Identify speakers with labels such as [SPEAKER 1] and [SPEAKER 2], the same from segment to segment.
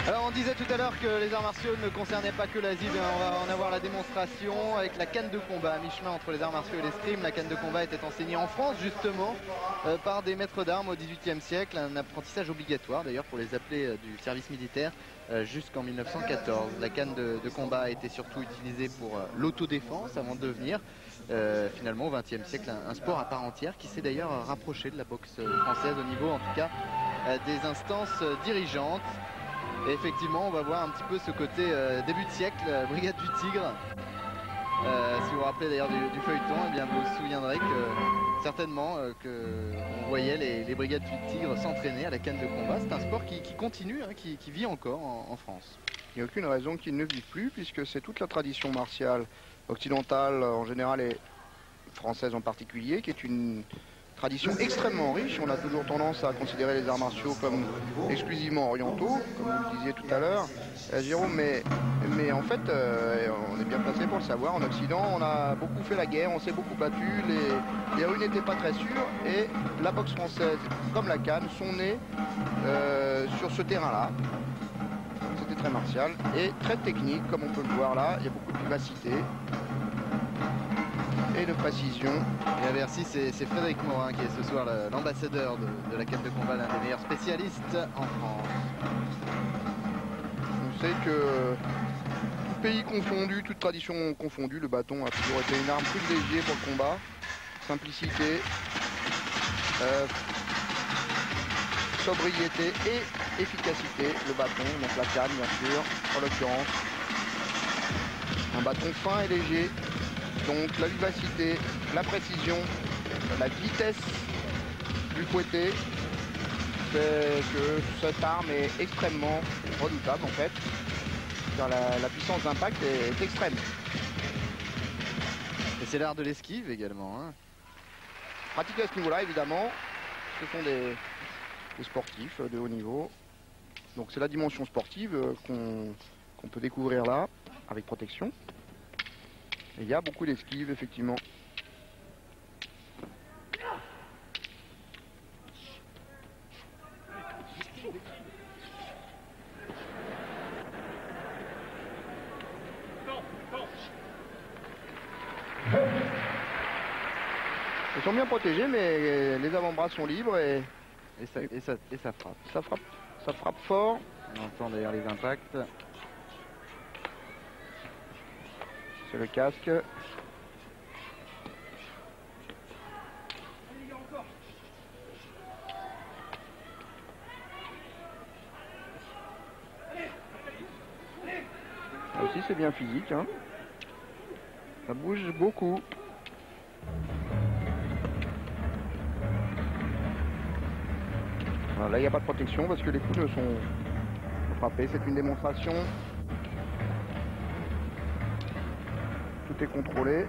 [SPEAKER 1] Alors on disait tout à l'heure que les arts martiaux ne concernaient pas que l'Asie, mais on va en avoir la démonstration avec la canne de combat à mi-chemin entre les arts martiaux et l'escrime. La canne de combat était enseignée en France justement par des maîtres d'armes au XVIIIe siècle, un apprentissage obligatoire d'ailleurs pour les appelés du service militaire jusqu'en 1914. La canne de combat a été surtout utilisée pour l'autodéfense avant de devenir finalement au XXe siècle un sport à part entière qui s'est d'ailleurs rapproché de la boxe française au niveau en tout cas des instances dirigeantes. Et effectivement, on va voir un petit peu ce côté début de siècle, Brigade du Tigre. Si vous vous rappelez d'ailleurs du feuilleton, eh bien vous vous souviendrez que certainement on voyait les Brigades du Tigre s'entraîner à la canne de combat. C'est un sport qui continue, hein, qui vit encore en France.
[SPEAKER 2] Il n'y a aucune raison qu'il ne vive plus, puisque c'est toute la tradition martiale occidentale en général et française en particulier, qui est une tradition extrêmement riche. On a toujours tendance à considérer les arts martiaux comme exclusivement orientaux, comme vous le disiez tout à l'heure, Jérôme, mais en fait, on est bien placé pour le savoir. En Occident, on a beaucoup fait la guerre, on s'est beaucoup battu, les rues n'étaient pas très sûres, et la boxe française, comme la canne, sont nées sur ce terrain-là. C'était très martial et très technique, comme on peut le voir là. Il y a beaucoup de vivacité et de précision.
[SPEAKER 1] Et à Bercy, c'est Frédéric Morin qui est ce soir l'ambassadeur de la canne de combat, l'un des meilleurs spécialistes en France.
[SPEAKER 2] On sait que tout pays confondu, toute tradition confondue, le bâton a toujours été une arme privilégiée pour le combat. Simplicité, sobriété et efficacité. Le bâton, donc la canne bien sûr, en l'occurrence. Un bâton fin et léger. Donc la vivacité, la précision, la vitesse du fouetté fait que cette arme est extrêmement redoutable en fait. Car la puissance d'impact est extrême.
[SPEAKER 1] Et c'est l'art de l'esquive également. Hein.
[SPEAKER 2] Pratiquer à ce niveau-là évidemment, ce sont des sportifs de haut niveau. Donc c'est la dimension sportive qu'on peut découvrir là, avec protection. Et il y a beaucoup d'esquives, effectivement. Ils sont bien protégés, mais les avant-bras sont libres et
[SPEAKER 1] ça frappe.
[SPEAKER 2] Ça frappe fort.
[SPEAKER 1] On entend d'ailleurs les impacts.
[SPEAKER 2] C'est le casque. Là aussi c'est bien physique, hein. Ça bouge beaucoup. Voilà, là il n'y a pas de protection parce que les coups ne sont frappés. C'est une démonstration. Tout est contrôlé.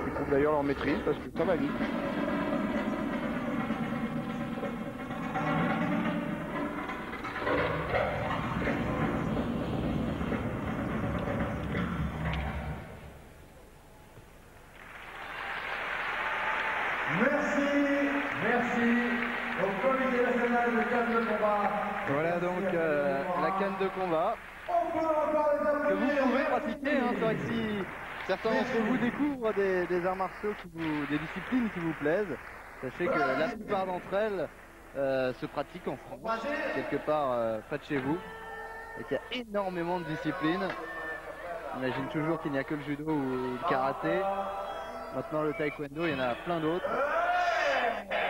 [SPEAKER 2] Ils prouvent d'ailleurs leur maîtrise parce que ça va vite.
[SPEAKER 3] Merci au Comité national de canne de combat.
[SPEAKER 1] Voilà donc la canne de combat que vous pouvez pratiquer. Hein. C'est vrai que si certains d'entre vous découvrent des arts martiaux, des disciplines qui vous plaisent, sachez que la plupart d'entre elles se pratiquent en France, quelque part près de chez vous, et qu'il y a énormément de disciplines. On imagine toujours qu'il n'y a que le judo ou le karaté. Maintenant le taekwondo, il y en a plein d'autres,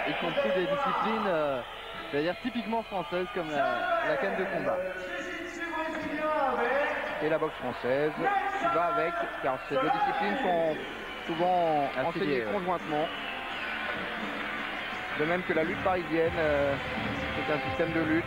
[SPEAKER 1] y compris des disciplines c'est-à-dire typiquement françaises comme la canne de combat.
[SPEAKER 2] Et la boxe française qui va avec, car ces deux disciplines sont souvent enseignées conjointement. De même que la lutte parisienne, c'est un système de lutte.